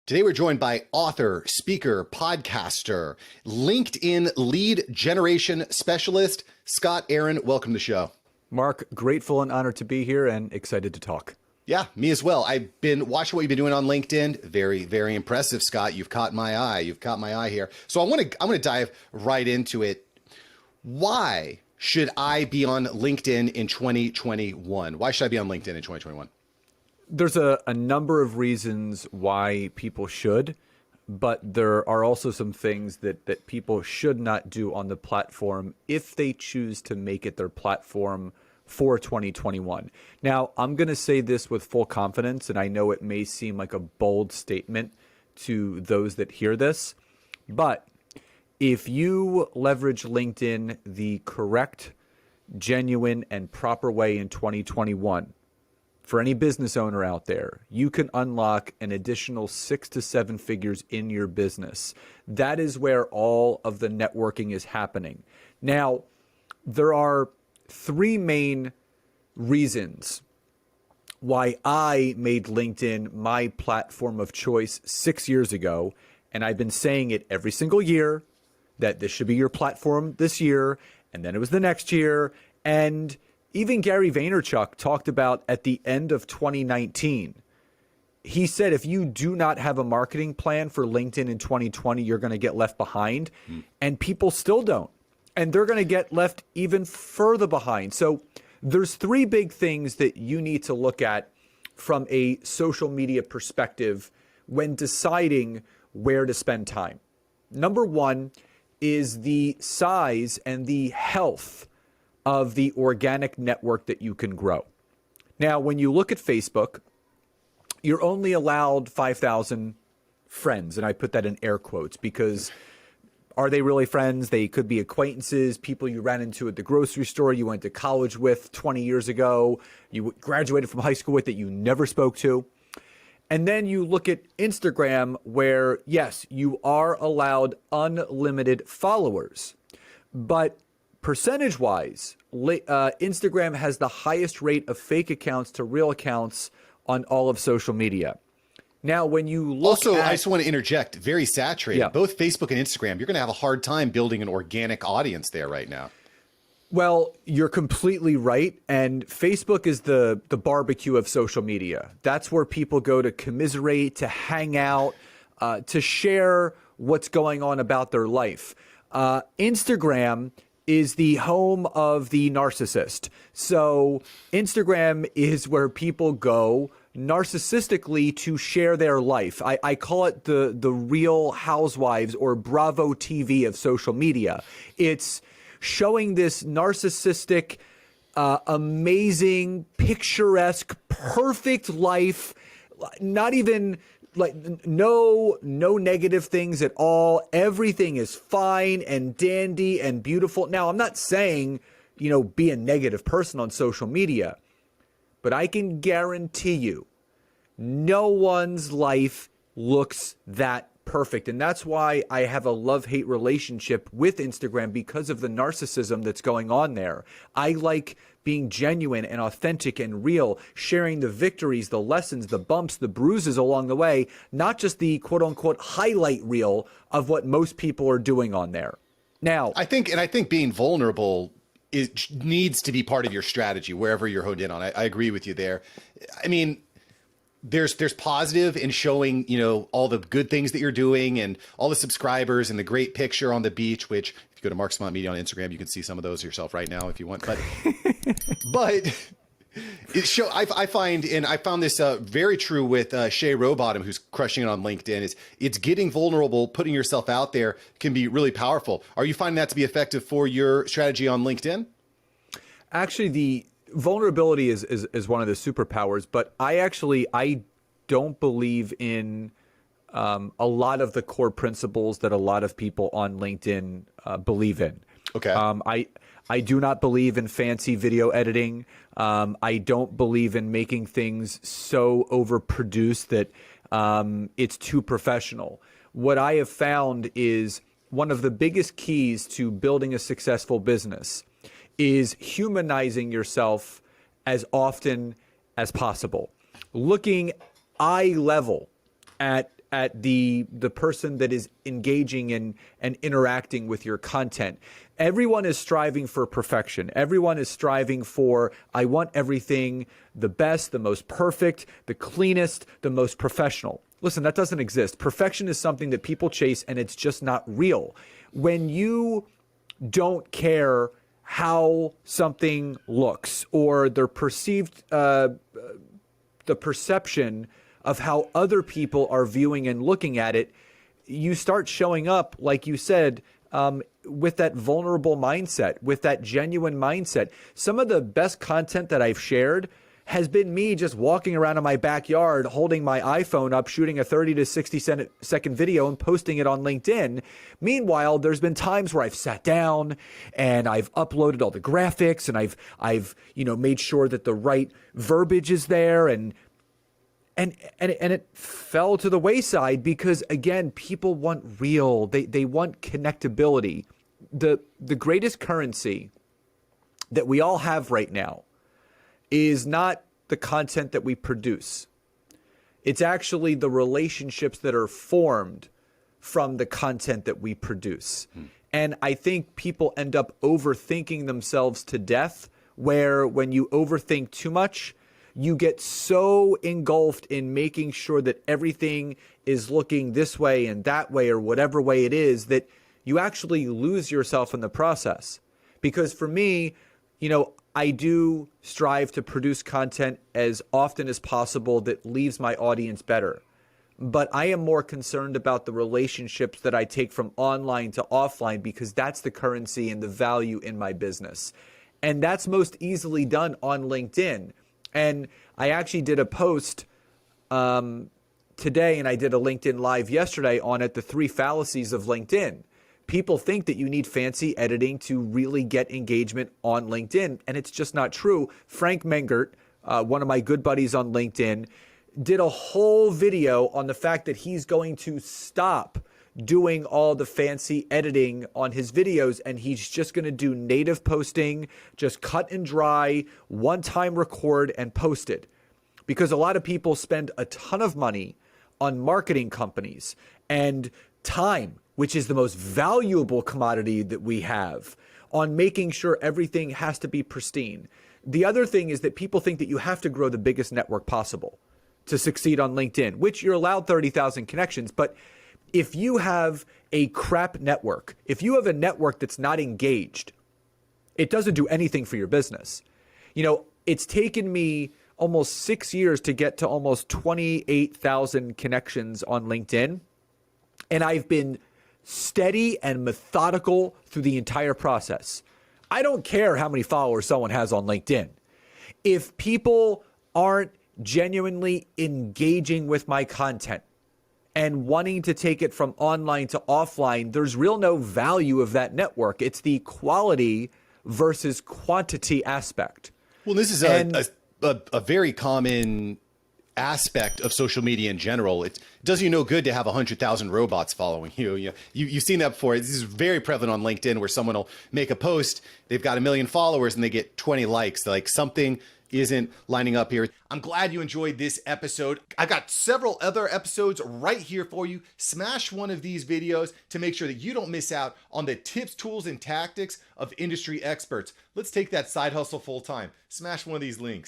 Today we're joined by author, speaker, podcaster, LinkedIn lead generation specialist, Scott Aaron. Welcome to the show. Mark, grateful and honored to be here and excited to talk. Yeah, me as well. I've been watching what you've been doing on LinkedIn. Very, very impressive, Scott. You've caught my eye. You've caught my eye here. So I'm going to dive right into it. Why should I be on LinkedIn in 2021? Why should I be on LinkedIn in 2021? There's a number of reasons why people should, but there are also some things that people should not do on the platform if they choose to make it their platform for 2021. Now, I'm going to say this with full confidence, and I know it may seem like a bold statement to those that hear this, but if you leverage LinkedIn the correct, genuine, and proper way in 2021, for any business owner out there, you can unlock an additional 6 to 7 figures in your business. That is where all of the networking is happening. Now, there are 3 main reasons why I made LinkedIn my platform of choice 6 years ago, and I've been saying it every single year that this should be your platform this year, and then it was the next year, and even Gary Vaynerchuk talked about at the end of 2019. He said, if you do not have a marketing plan for LinkedIn in 2020, you're going to get left behind. And people still don't. And they're going to get left even further behind. So there's 3 big things that you need to look at from a social media perspective when deciding where to spend time. Number 1 is the size and the health of the organic network that you can grow. Now, when you look at Facebook, you're only allowed 5,000 friends, and I put that in air quotes because are they really friends? They could be acquaintances, people you ran into at the grocery store, you went to college with 20 years ago, you graduated from high school with that you never spoke to. And then you look at Instagram where, yes, you are allowed unlimited followers, but percentage-wise, Instagram has the highest rate of fake accounts to real accounts on all of social media. Now, when you look also, I just want to interject, very saturated. Yeah. Both Facebook and Instagram, you're going to have a hard time building an organic audience there right now. Well, you're completely right. And Facebook is the barbecue of social media. That's where people go to commiserate, to hang out, to share what's going on about their life. Instagram is the home of the narcissist. So Instagram is where people go narcissistically to share their life. I call it the Real Housewives or Bravo TV of social media. It's showing this narcissistic, amazing, picturesque, perfect life, not even like no negative things at all. Everything is fine and dandy and beautiful. Now, I'm not saying, be a negative person on social media, but I can guarantee you no one's life looks that perfect. And that's why I have a love-hate relationship with Instagram, because of the narcissism that's going on there. I like being genuine and authentic and real, sharing the victories, the lessons, the bumps, the bruises along the way, not just the quote unquote highlight reel of what most people are doing on there. Now, I think being vulnerable needs to be part of your strategy wherever you're honed in on. I agree with you there. I mean, there's positive in showing, all the good things that you're doing and all the subscribers and the great picture on the beach, which if you go to Mark Smont Media on Instagram, you can see some of those yourself right now if you want. But I found this very true with Shay Rowbottom, who's crushing it on LinkedIn, it's getting vulnerable, putting yourself out there can be really powerful. Are you finding that to be effective for your strategy on LinkedIn? Actually, the vulnerability is one of the superpowers, but I don't believe in a lot of the core principles that a lot of people on LinkedIn believe in. Okay. I do not believe in fancy video editing. I don't believe in making things so overproduced that it's too professional. What I have found is one of the biggest keys to building a successful business is humanizing yourself as often as possible. Looking eye level at at the person that is engaging and interacting with your content. Everyone is striving for perfection. Everyone is striving for, I want everything the best, the most perfect, the cleanest, the most professional. Listen, that doesn't exist. Perfection is something that people chase, and it's just not real. When you don't care how something looks or the perception of how other people are viewing and looking at it, you start showing up, like you said, with that vulnerable mindset, with that genuine mindset. Some of the best content that I've shared has been me just walking around in my backyard, holding my iPhone up, shooting a 30 to 60 second video and posting it on LinkedIn. Meanwhile, there's been times where I've sat down and I've uploaded all the graphics and I've made sure that the right verbiage is there, and it fell to the wayside because, again, people want real. They want connectability. The greatest currency that we all have right now is not the content that we produce. It's actually the relationships that are formed from the content that we produce. And I think people end up overthinking themselves to death, where when you overthink too much, you get so engulfed in making sure that everything is looking this way and that way or whatever way it is, that you actually lose yourself in the process. Because for me, I do strive to produce content as often as possible that leaves my audience better. But I am more concerned about the relationships that I take from online to offline, because that's the currency and the value in my business. And that's most easily done on LinkedIn. And I actually did a post today, and I did a LinkedIn Live yesterday on it, the 3 fallacies of LinkedIn. People think that you need fancy editing to really get engagement on LinkedIn, and it's just not true. Frank Mengert, one of my good buddies on LinkedIn, did a whole video on the fact that he's going to stop doing all the fancy editing on his videos, and he's just going to do native posting, just cut and dry, one-time record and post it. Because a lot of people spend a ton of money on marketing companies and time, which is the most valuable commodity that we have, on making sure everything has to be pristine. The other thing is that people think that you have to grow the biggest network possible to succeed on LinkedIn, which you're allowed 30,000 connections. But if you have a crap network, if you have a network that's not engaged, it doesn't do anything for your business. It's taken me almost 6 years to get to almost 28,000 connections on LinkedIn. And I've been steady and methodical through the entire process. I don't care how many followers someone has on LinkedIn. If people aren't genuinely engaging with my content and wanting to take it from online to offline, there's no value of that network. It's the quality versus quantity aspect. Well, this is a very common aspect of social media in general. It does you no good to have 100,000 robots following you. You've seen that before. This is very prevalent on LinkedIn, where someone will make a post, they've got 1 million followers and they get 20 likes. Like, something isn't lining up here. I'm glad you enjoyed this episode. I've got several other episodes right here for you. Smash one of these videos to make sure that you don't miss out on the tips, tools, and tactics of industry experts. Let's take that side hustle full time. Smash one of these links.